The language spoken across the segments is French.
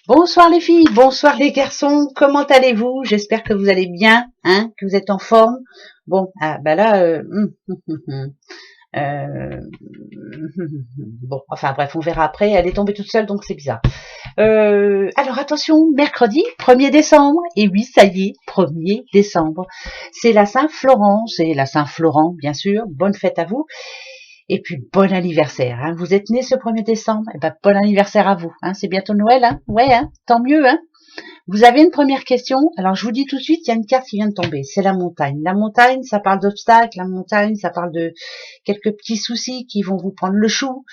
Bonsoir les filles, bonsoir les garçons, comment allez-vous? J'espère que vous allez bien, hein, que vous êtes en forme. Bon, bah là, euh, bon, enfin bref, on verra après. Elle est tombée toute seule, donc c'est bizarre. Alors attention, mercredi 1er décembre, et oui, ça y est, 1er décembre. C'est la Saint-Florence et la Saint-Florent, bien sûr. Bonne fête à vous. Et puis bon anniversaire, hein. Vous êtes né ce 1er décembre, et ben bon anniversaire à vous, hein. C'est bientôt Noël, hein. Ouais, hein, tant mieux, hein. Vous avez une première question. Alors je vous dis tout de suite, il y a une carte qui vient de tomber, c'est la montagne. La montagne, ça parle d'obstacles, la montagne, ça parle de quelques petits soucis qui vont vous prendre le chou,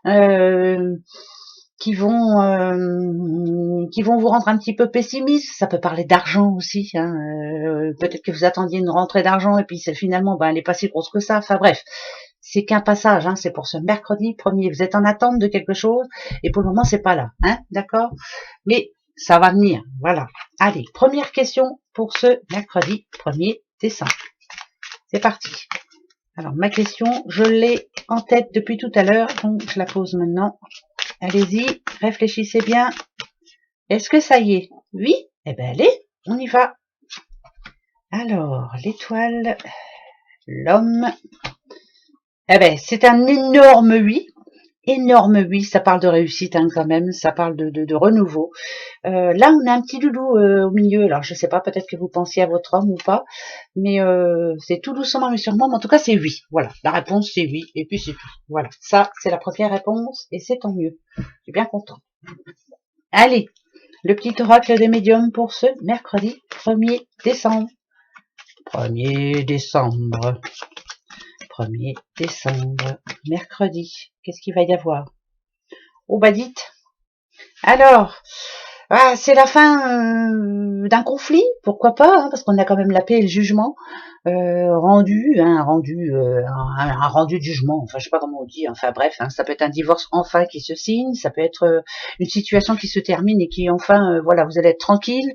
euh, qui vont vous rendre un petit peu pessimiste. Ça peut parler d'argent aussi, hein. Peut-être que vous attendiez une rentrée d'argent et puis finalement, ben, elle n'est pas si grosse que ça. Enfin bref, c'est qu'un passage, hein, c'est pour ce mercredi 1er. Vous êtes en attente de quelque chose et pour le moment, c'est pas là, hein, d'accord? Mais ça va venir, voilà. Allez, première question pour ce mercredi 1er décembre. C'est parti. Alors, ma question, je l'ai en tête depuis tout à l'heure, donc je la pose maintenant. Allez-y, réfléchissez bien. Est-ce que ça y est? Oui? Eh ben allez, on y va. Alors, l'étoile, l'homme. Eh ben, c'est un énorme oui. Énorme oui, ça parle de réussite, hein, quand même, ça parle de renouveau. Là, on a un petit loulou au milieu. Alors, je sais pas, peut-être que vous pensiez à votre homme ou pas, mais c'est tout doucement mais sûrement. Mais en tout cas, c'est oui. Voilà, la réponse c'est oui, et puis c'est tout. Voilà, ça c'est la première réponse, et c'est tant mieux. Je suis bien content. Allez, le petit oracle des médiums pour ce mercredi 1er décembre. 1er décembre. 1er décembre, mercredi. Qu'est-ce qu'il va y avoir? Oh bah dites. Alors, ah, c'est la fin d'un conflit, pourquoi pas, hein, parce qu'on a quand même la paix et le jugement rendu, hein, un rendu de jugement, enfin je sais pas comment on dit, enfin bref, hein, ça peut être un divorce enfin qui se signe, ça peut être une situation qui se termine et qui enfin, voilà, vous allez être tranquille,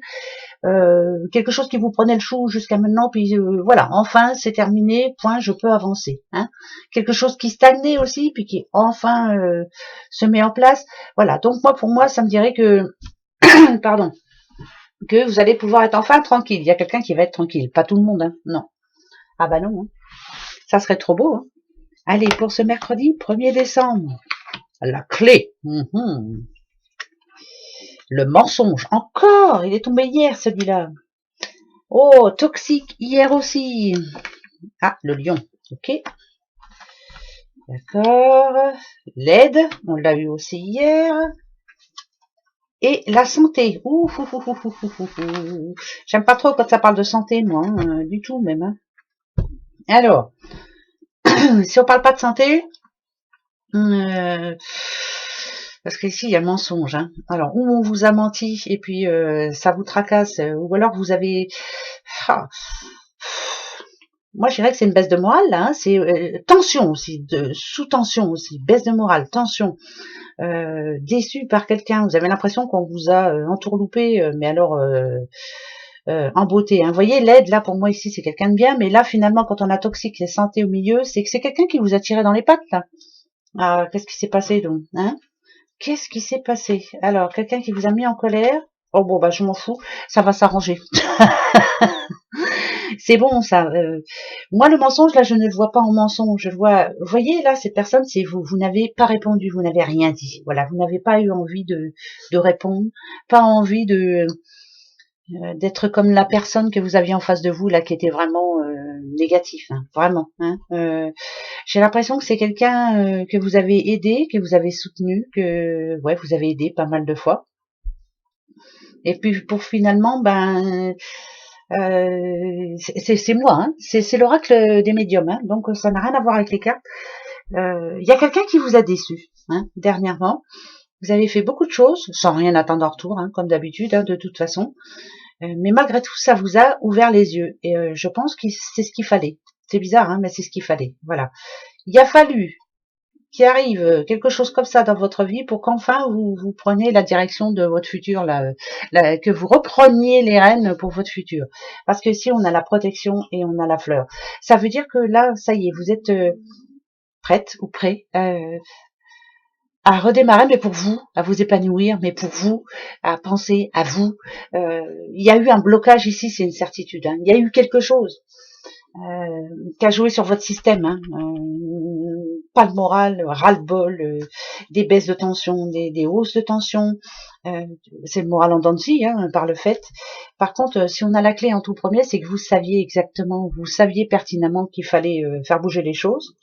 quelque chose qui vous prenait le chou jusqu'à maintenant, puis voilà, enfin c'est terminé, point, je peux avancer, hein. Quelque chose qui stagnait aussi, puis qui enfin se met en place, voilà. Donc moi, pour moi, ça me dirait que, pardon, que vous allez pouvoir être enfin tranquille. Il y a quelqu'un qui va être tranquille, pas tout le monde, hein, non. Ah bah non, hein. Ça serait trop beau, hein. Allez, pour ce mercredi 1er décembre, la clé. Le mensonge, encore, il est tombé hier celui-là. Oh, toxique, hier aussi. Ah, le lion, ok. D'accord. L'aide, on l'a eu aussi hier. Et la santé. Ouf, ouf, ouf, ouf, ouf, ouf, ouf. J'aime pas trop quand ça parle de santé, moi, hein, du tout même. Hein. Alors, si on parle pas de santé, parce qu'ici il y a le mensonge. Hein. Alors, ou on vous a menti et puis ça vous tracasse, ou alors vous avez... Ah, moi, je dirais que c'est une baisse de morale, là. Hein. C'est tension aussi, sous tension aussi, baisse de morale, tension. Déçu par quelqu'un, vous avez l'impression qu'on vous a entourloupé, mais alors en beauté. Hein. Vous voyez, l'aide, là, pour moi, ici, c'est quelqu'un de bien, mais là, finalement, quand on a toxique et santé au milieu, c'est que c'est quelqu'un qui vous a tiré dans les pattes, là. Ah, qu'est-ce qui s'est passé, donc, hein? Qu'est-ce qui s'est passé? Alors, quelqu'un qui vous a mis en colère? Oh bon, bah je m'en fous, ça va s'arranger. C'est bon, ça. Moi, le mensonge, là, je ne le vois pas en mensonge. Je le vois. Vous voyez, là, cette personne, c'est vous. Vous n'avez pas répondu, vous n'avez rien dit. Voilà, vous n'avez pas eu envie de répondre, pas envie d'être comme la personne que vous aviez en face de vous, là, qui était vraiment négatif, hein, vraiment. Hein. J'ai l'impression que c'est quelqu'un que vous avez aidé, que vous avez soutenu, que ouais, vous avez aidé pas mal de fois. Et puis pour finalement, ben c'est moi, hein. C'est l'oracle des médiums, hein. Donc ça n'a rien à voir avec les cartes. Il y a quelqu'un qui vous a déçu, hein, dernièrement. Vous avez fait beaucoup de choses sans rien attendre en retour, hein, comme d'habitude, hein, de toute façon. Mais malgré tout, ça vous a ouvert les yeux. Et je pense que c'est ce qu'il fallait. C'est bizarre, hein, mais c'est ce qu'il fallait. Voilà. Il a fallu qu'il arrive quelque chose comme ça dans votre vie pour qu'enfin vous preniez la direction de votre futur, que vous repreniez les rênes pour votre futur. Parce que ici, on a la protection et on a la fleur. Ça veut dire que là, ça y est, vous êtes prête ou prêt à à redémarrer, mais pour vous, à vous épanouir, mais pour vous, à penser à vous. Il y a eu un blocage ici, c'est une certitude. Hein. Il y a eu quelque chose qui a joué sur votre système. Hein. Pas le moral, ras-le-bol, des baisses de tension, des hausses de tension. C'est le moral en dents de scie, hein, par le fait. Par contre, si on a la clé en tout premier, c'est que vous saviez exactement, vous saviez pertinemment qu'il fallait faire bouger les choses.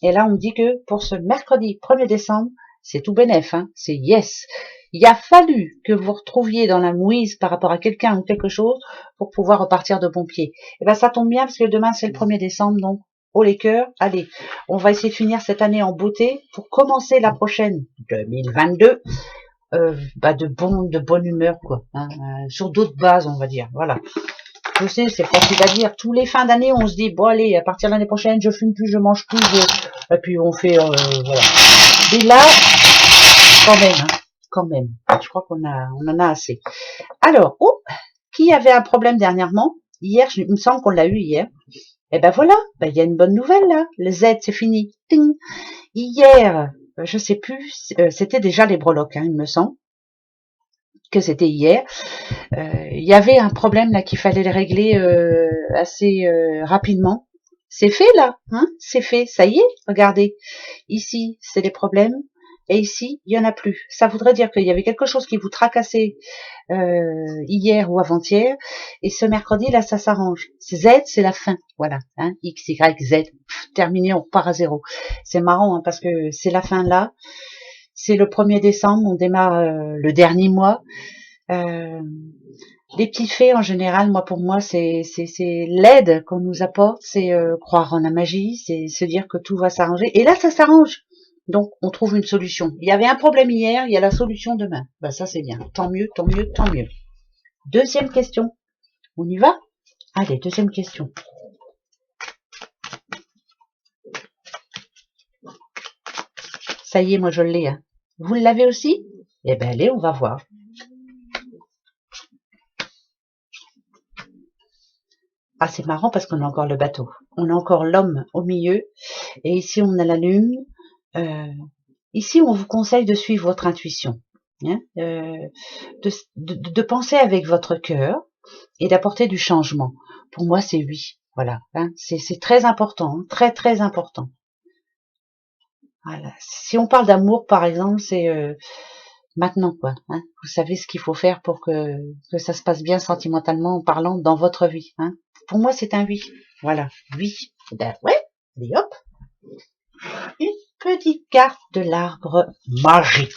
Et là, on me dit que pour ce mercredi 1er décembre, c'est tout bénef, hein, c'est yes. Il a fallu que vous retrouviez dans la mouise par rapport à quelqu'un ou quelque chose pour pouvoir repartir de bon pied. Et ben ça tombe bien parce que demain c'est le 1er décembre, donc haut les cœurs, allez, on va essayer de finir cette année en beauté pour commencer la prochaine 2022 de bonne humeur quoi, hein, sur d'autres bases on va dire, voilà. Je sais, c'est facile à dire. Tous les fins d'année, on se dit, bon allez, à partir de l'année prochaine, je fume plus, je mange plus, et puis on fait, voilà. Et là, quand même, hein, quand même. Je crois on en a assez. Alors, qui avait un problème dernièrement? Hier, il me semble qu'on l'a eu hier. Et ben voilà, il y a une bonne nouvelle là. Le Z, c'est fini. Ting. Hier, je sais plus, c'était déjà les breloques, hein, il me semble que c'était hier. Il y avait un problème là qu'il fallait le régler assez rapidement. C'est fait là, hein, c'est fait, ça y est, regardez. Ici, c'est les problèmes, et ici, il y en a plus. Ça voudrait dire qu'il y avait quelque chose qui vous tracassait hier ou avant-hier, et ce mercredi, là, ça s'arrange. Z, c'est la fin, voilà, hein, X, Y, Z, terminé, on repart à zéro. C'est marrant, hein, parce que c'est la fin là, c'est le 1er décembre, on démarre le dernier mois. Les petits faits en général, moi pour moi, c'est l'aide qu'on nous apporte, c'est croire en la magie, c'est se dire que tout va s'arranger. Et là, ça s'arrange. Donc, on trouve une solution. Il y avait un problème hier, il y a la solution demain. Ben ça, c'est bien. Tant mieux, tant mieux, tant mieux. Deuxième question. On y va? Allez, deuxième question. Ça y est, moi je l'ai. Hein. Vous l'avez aussi? Eh ben allez, on va voir. Ah, c'est marrant parce qu'on a encore le bateau. On a encore l'homme au milieu. Et ici, on a la lune. Ici, on vous conseille de suivre votre intuition. Hein, de penser avec votre cœur et d'apporter du changement. Pour moi, c'est oui. Voilà. Hein, c'est très important. Hein, très, très important. Voilà. Si on parle d'amour, par exemple, c'est maintenant, quoi. Hein. Vous savez ce qu'il faut faire pour que ça se passe bien sentimentalement en parlant dans votre vie. Hein. Pour moi, c'est un oui. Voilà. Oui. Ben ouais. Allez hop. Une petite carte de l'arbre magique.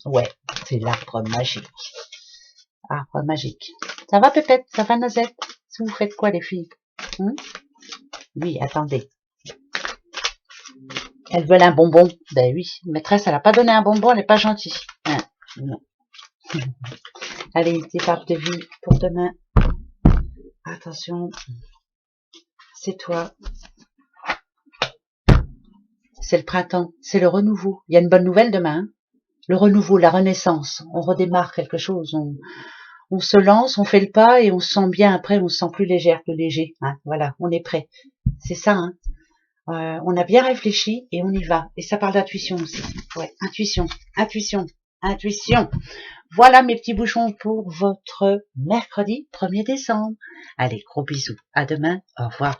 Ouais, c'est l'arbre magique. Arbre magique. Ça va peut-être? Ça va Nosette? Vous faites quoi les filles? Oui, attendez. Elles veulent un bonbon. Ben oui, maîtresse, elle n'a pas donné un bonbon, elle n'est pas gentille. Hein, non. Allez, départ de vie pour demain. Attention, c'est toi. C'est le printemps, c'est le renouveau. Il y a une bonne nouvelle demain. Hein, le renouveau, la renaissance. On redémarre quelque chose. On se lance, on fait le pas et on se sent bien après. On se sent plus légère, plus léger. Hein, voilà, on est prêt. C'est ça. Hein. On a bien réfléchi et on y va. Et ça parle d'intuition aussi. Ouais, intuition, intuition, intuition. Voilà mes petits bouchons pour votre mercredi 1er décembre. Allez, gros bisous. À demain. Au revoir.